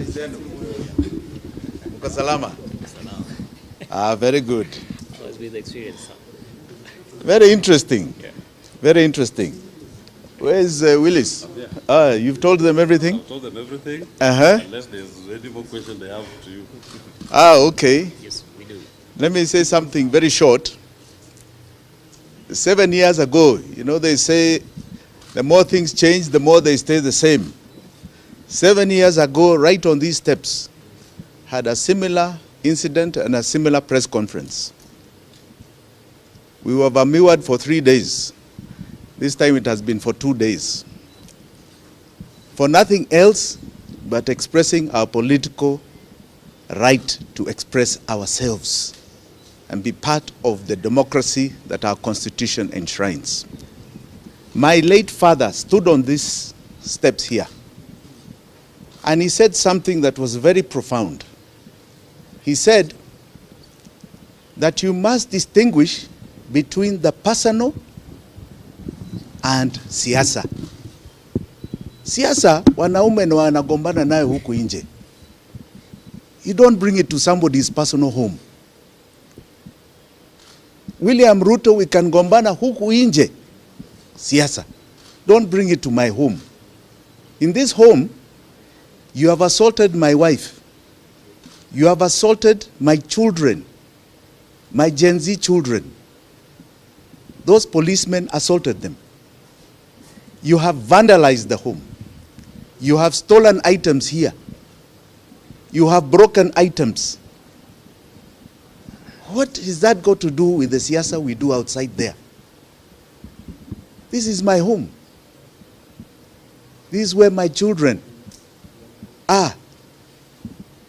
Habari zenu? Mko salama? Very good. So it's been the experience. Very interesting. Yeah. Very interesting. Where's Willis? Yeah. You've told them everything? I've told them everything. Unless there's any more question they have to you. Okay. Yes, we do. Let me say something very short. 7 years ago, they say the more things change, the more they stay the same. 7 years ago, right on these steps, had a similar incident and a similar press conference. We were vermewed for 3 days. This time it has been for 2 days. For nothing else but expressing our political right to express ourselves and be part of the democracy that our Constitution enshrines. My late father stood on these steps here, and he said something that was very profound. He said that you must distinguish between the personal and siasa. Siasa, wanaume na wanagombana nayo huku nje. You don't bring it to somebody's personal home. William Ruto, we can gombana huku nje. Siasa. Don't bring it to my home. In this home, you have assaulted my wife. You have assaulted my children, my Gen Z children. Those policemen assaulted them. You have vandalized the home. You have stolen items here. You have broken items. What has that got to do with the siasa we do outside there? This is my home. This is where my children are.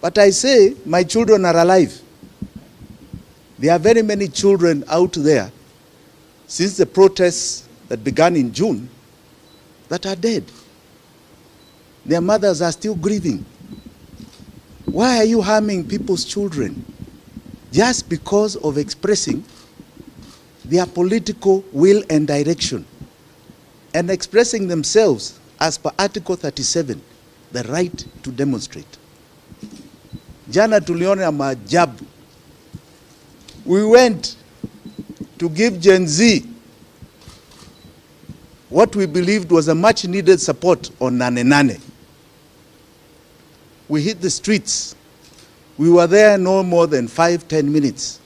But I say my children are alive. There are very many children out there since the protests that began in June that are dead. Their mothers are still grieving. Why are you harming people's children? Just because of expressing their political will and direction and expressing themselves as per Article 37, the right to demonstrate. Jana tuliona maajabu. We went to give Gen Z what we believed was a much needed support on Nane Nane. We hit the streets. We were there no more than 5-10 minutes.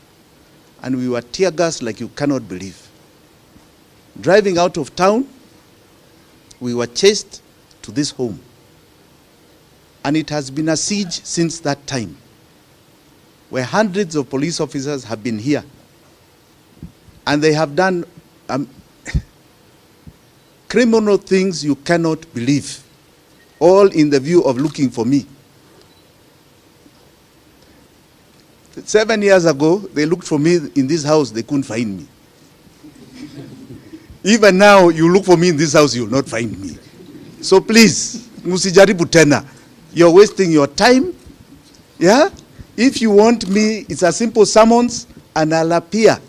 And we were tear gassed like you cannot believe. Driving out of town, we were chased to this home. And it has been a siege since that time, where hundreds of police officers have been here. And they have done criminal things you cannot believe, all in the view of looking for me. 7 years ago, they looked for me in this house, they couldn't find me. Even now, you look for me in this house, you will not find me. So please, musijaribu tena. You're wasting your time. Yeah? If you want me, it's a simple summons and I'll appear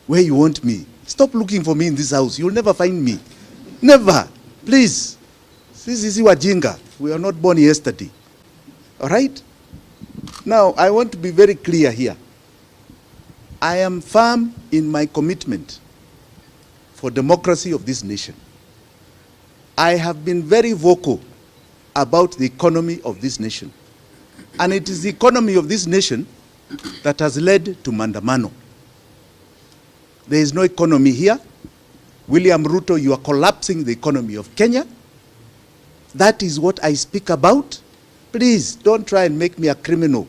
where you want me. Stop looking for me in this house. You'll never find me. Never. Please. Sisi wajinga. We are not born yesterday. All right? Now, I want to be very clear here. I am firm in my commitment for democracy of this nation. I have been very vocal about the economy of this nation. And it is the economy of this nation that has led to Mandamano. There is no economy here. William Ruto, you are collapsing the economy of Kenya. That is what I speak about. Please, don't try and make me a criminal.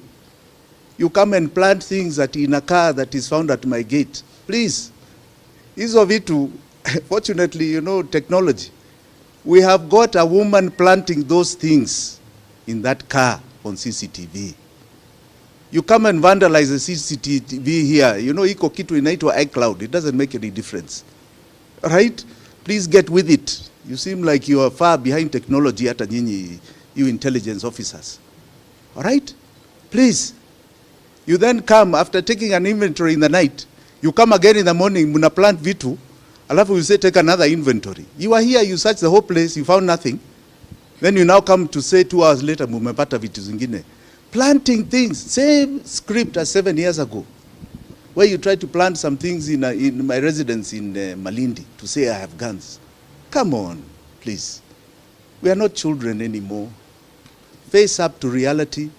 You come and plant things that in a car that is found at my gate. Please. Hizo vitu, fortunately, technology. We have got a woman planting those things in that car on CCTV. You come and vandalize the CCTV here. Iko kitu inaitwa iCloud. It doesn't make any difference. All right? Please get with it. You seem like you are far behind technology hata nyinyi, you intelligence officers. All right? Please. You then come after taking an inventory in the night. You come again in the morning, muna plant vitu, alafu you say take another inventory. You are here, you search the whole place, you found nothing. Then you now come to say 2 hours later, mumepata vitu zingine. Planting things, same script as 7 years ago, where you try to plant some things in my residence in Malindi to say I have guns. Come on, please. We are not children anymore. Face up to reality.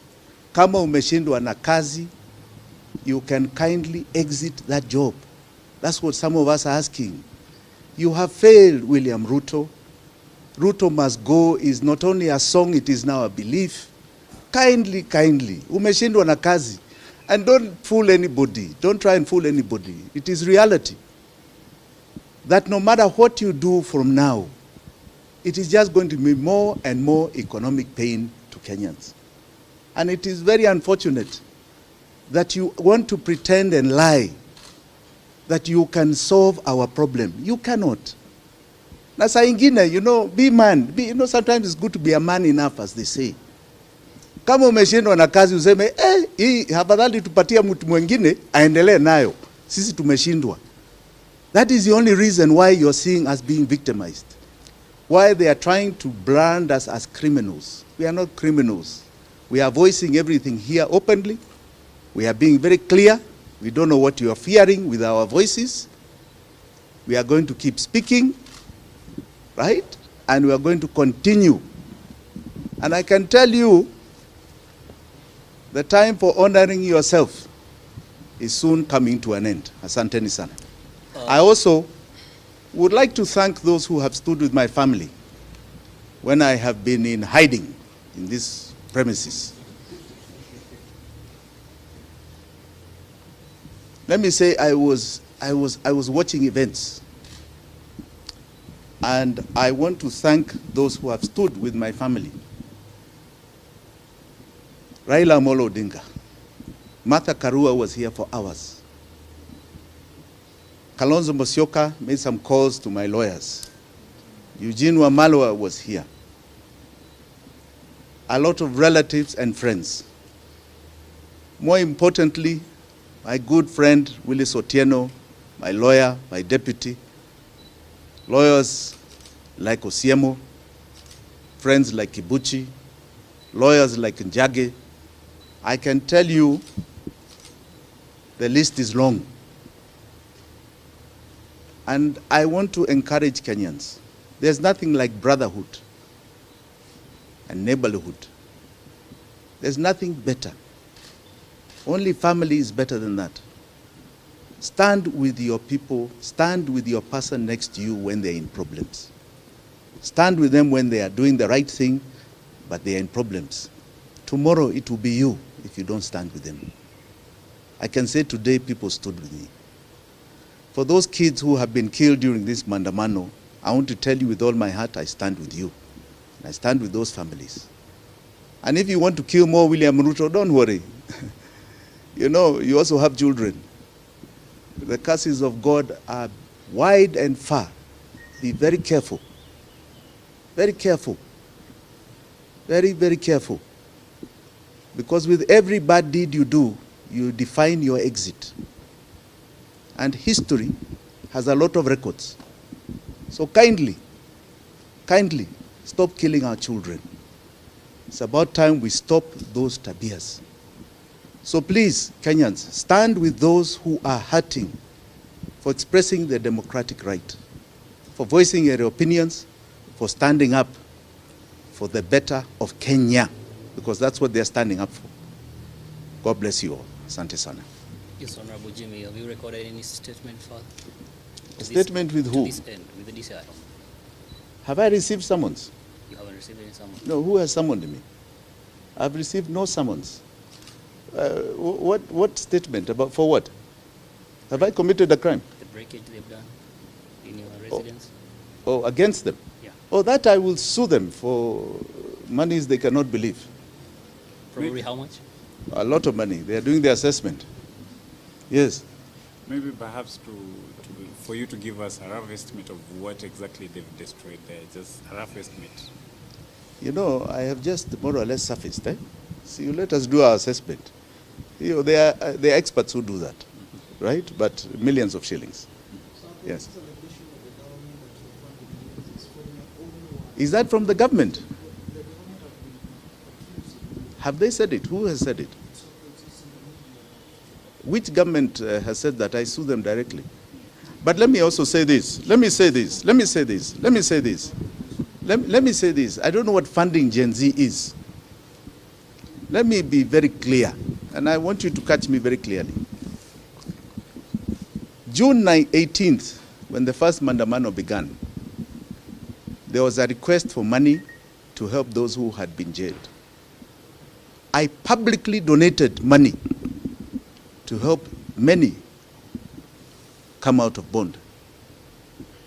Kama umeshindwa na kazi, you can kindly exit that job. That's what some of us are asking. You have failed, William Ruto. Ruto must go is not only a song, it is now a belief. Kindly, umeshindwa na kazi. And don't fool anybody. Don't try and fool anybody. It is reality. That no matter what you do from now, it is just going to be more and more economic pain to Kenyans. And it is very unfortunate that you want to pretend and lie that you can solve our problem. You cannot. Na saa ingine, be man. Sometimes it's good to be a man enough, as they say. Kama umeshindwa na kazi useme, hii hafadhali tupatia mtu mwingine aendelee nayo. Sisi tumeshindwa. That is the only reason why you're seeing us being victimized. Why they are trying to brand us as criminals. We are not criminals. We are voicing everything here openly. We are being very clear. We don't know what you are fearing with our voices. We are going to keep speaking, right? And we are going to continue. And I can tell you, the time for honoring yourself is soon coming to an end. Asanteni sana. I also would like to thank those who have stood with my family when I have been in hiding in these premises. Let me say I was watching events, and I want to thank those who have stood with my family. Raila Amolo Odinga, Martha Karua was here for hours. Kalonzo Musyoka made some calls to my lawyers. Eugene Wamalwa was here. A lot of relatives and friends. More importantly, my good friend Willis Otieno, my lawyer, my deputy, lawyers like Osiemo, friends like Kibuchi, lawyers like Njage. I can tell you the list is long. And I want to encourage Kenyans. There's nothing like brotherhood and neighborhood. There's nothing better. Only family is better than that. Stand with your people, stand with your person next to you when they're in problems. Stand with them when they are doing the right thing, but they're in problems. Tomorrow it will be you if you don't stand with them. I can say today people stood with me. For those kids who have been killed during this Mandamano, I want to tell you with all my heart, I stand with you. And I stand with those families. And if you want to kill more William Ruto, don't worry. You also have children. The curses of God are wide and far. Be very careful. Very careful. Very, very careful. Because with every bad deed you do, you define your exit. And history has a lot of records. So kindly, stop killing our children. It's about time we stop those tabias. So please, Kenyans, stand with those who are hurting for expressing their democratic right, for voicing your opinions, for standing up for the better of Kenya, because that's what they're standing up for. God bless you all. Asante sana. Yes, Honorable Jimmy, have you recorded any statement for A statement with who? To this end, with the DCI? Have I received summons? You haven't received any summons? No, who has summoned me? I've received no summons. What statement? About for what? Have I committed a crime? The breakage they've done in your residence? Oh, against them? Yeah. Oh, that I will sue them for monies they cannot believe. Probably how much? A lot of money. They are doing the assessment. Yes. Maybe perhaps for you to give us a rough estimate of what exactly they've destroyed there, just a rough estimate. I have just more or less surfaced. See, let us do our assessment. They are experts who do that, right? But millions of shillings. Yes. Is that from the government? Have they said it? Who has said it? Which government has said that? I sue them directly. But let me also say this. Let me say this. Let me say this. Let me say this. Let me say this. I don't know what funding Gen Z is. Let me be very clear, and I want you to catch me very clearly. June 18th, when the first Mandamano began, there was a request for money to help those who had been jailed. I publicly donated money to help many come out of bond.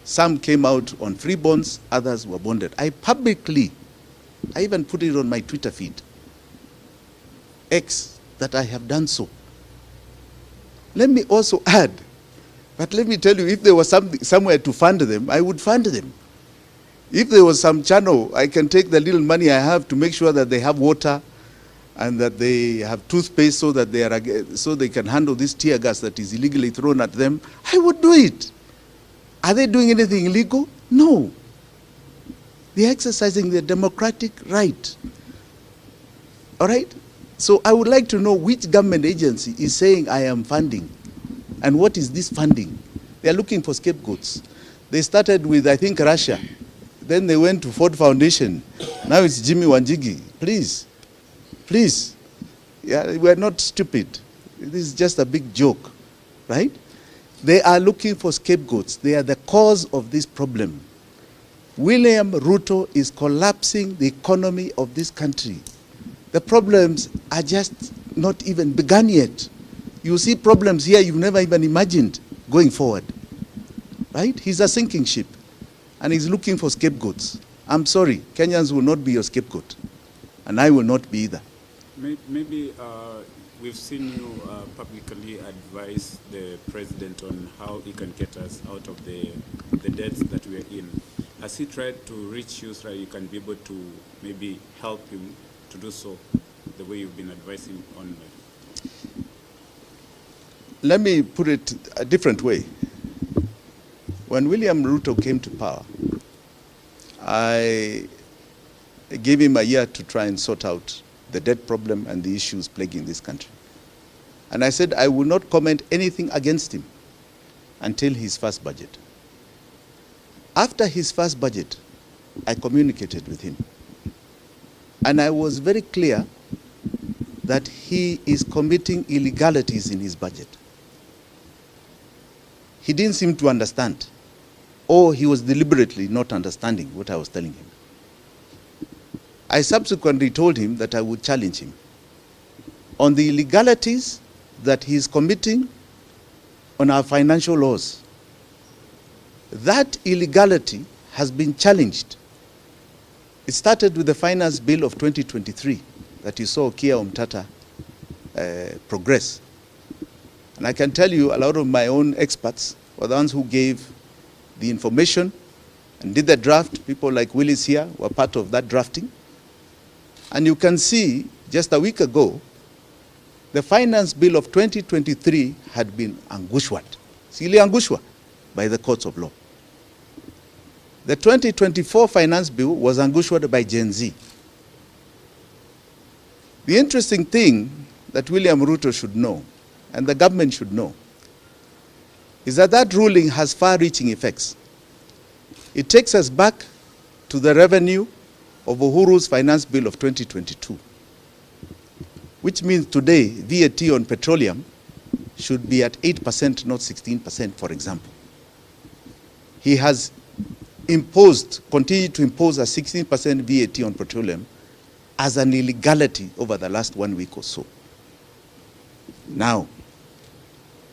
Some came out on free bonds, others were bonded. I even put it on my Twitter feed, X, that I have done so. Let me also add, but let me tell you, if there was somewhere to fund them, I would fund them. If there was some channel, I can take the little money I have to make sure that they have water and that they have toothpaste so that they can handle this tear gas that is illegally thrown at them. I would do it. Are they doing anything illegal? No. They're exercising their democratic right. All right? So I would like to know which government agency is saying I am funding, and what is this funding? They are looking for scapegoats. They started with, I think, Russia. Then they went to Ford Foundation. Now it's Jimmy Wanjigi. Please, please. Yeah, we're not stupid. This is just a big joke, right? They are looking for scapegoats. They are the cause of this problem. William Ruto is collapsing the economy of this country. The problems are just not even begun yet. You see problems here you've never even imagined going forward, right? He's a sinking ship, and he's looking for scapegoats. I'm sorry, Kenyans will not be your scapegoat, and I will not be either. Maybe we've seen you publicly advise the president on how he can get us out of the debts that we are in. Has he tried to reach you so that you can be able to maybe help him to do so the way you've been advising on it? Let me put it a different way. When William Ruto came to power, I gave him a year to try and sort out the debt problem and the issues plaguing this country. And I said I will not comment anything against him until his first budget. After his first budget, I communicated with him. And I was very clear that he is committing illegalities in his budget. He didn't seem to understand, or he was deliberately not understanding what I was telling him. I subsequently told him that I would challenge him on the illegalities that he is committing on our financial laws. That illegality has been challenged. It started with the Finance Bill of 2023 that you saw Kia Omtata progress. And I can tell you a lot of my own experts were the ones who gave the information and did the draft. People like Willis here were part of that drafting. And you can see, just a week ago, the Finance Bill of 2023 had been angushwat, Sili angushwa, by the courts of law. The 2024 Finance Bill was angushwat by Gen Z. The interesting thing that William Ruto should know, and the government should know, is that that ruling has far-reaching effects. It takes us back to the revenue of Uhuru's Finance Bill of 2022, which means today VAT on petroleum should be at 8%, not 16%, for example. He has continued to impose a 16% VAT on petroleum as an illegality over the last 1 week or so. Now,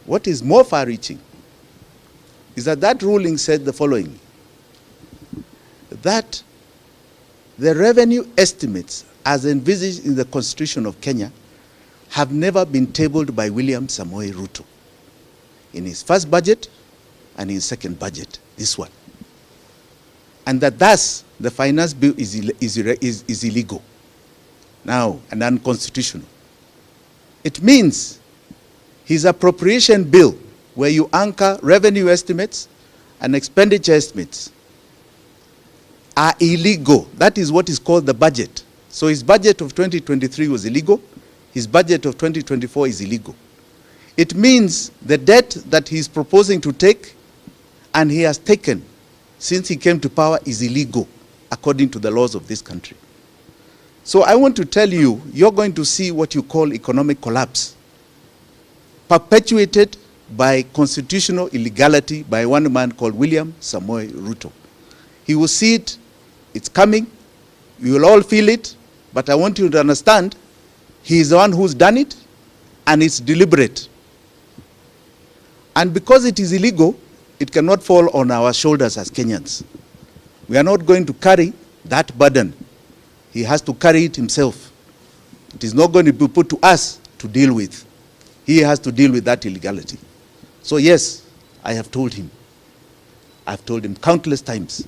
what is more far-reaching is that that ruling said the following, that the revenue estimates as envisaged in the Constitution of Kenya have never been tabled by William Samoei Ruto in his first budget and in his second budget, this one. And that thus the finance bill is illegal now and unconstitutional. It means his appropriation bill, where you anchor revenue estimates and expenditure estimates, are illegal. That is what is called the budget. So his budget of 2023 was illegal. His budget of 2024 is illegal. It means the debt that he's proposing to take and he has taken since he came to power is illegal according to the laws of this country. So I want to tell you, you're going to see what you call economic collapse, perpetuated by constitutional illegality by one man called William Samoei Ruto. He will see it, it's coming, you will all feel it, but I want you to understand, he is the one who's done it, and it's deliberate. And because it is illegal, it cannot fall on our shoulders as Kenyans. We are not going to carry that burden. He has to carry it himself. It is not going to be put to us to deal with. He has to deal with that illegality. So yes, I have told him. I've told him countless times.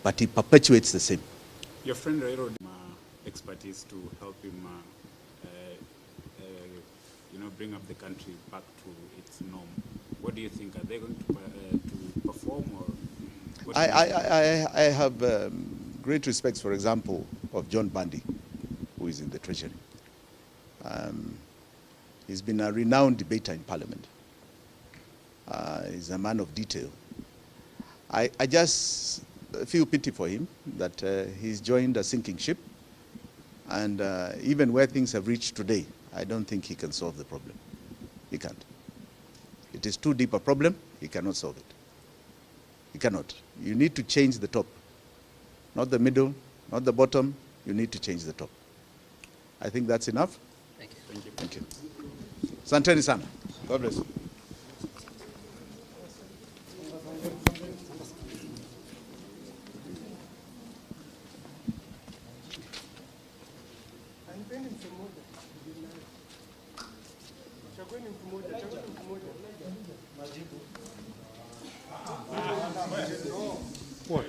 But he perpetuates the same. Your friend Rairo expertise to help him bring up the country back to its norm. What do you think? Are they going to perform, or? I have great respect, for example, of John Bandi, who is in the Treasury. He's been a renowned debater in Parliament. He's a man of detail. I just feel pity for him that he's joined a sinking ship, and even where things have reached today, I don't think he can solve the problem. He can't. It is too deep a problem. He cannot solve it. He cannot. You need to change the top. Not the middle, not the bottom. You need to change the top. I think that's enough. Thank you. Thank you. Thank you. Santeni sana. God bless you. What?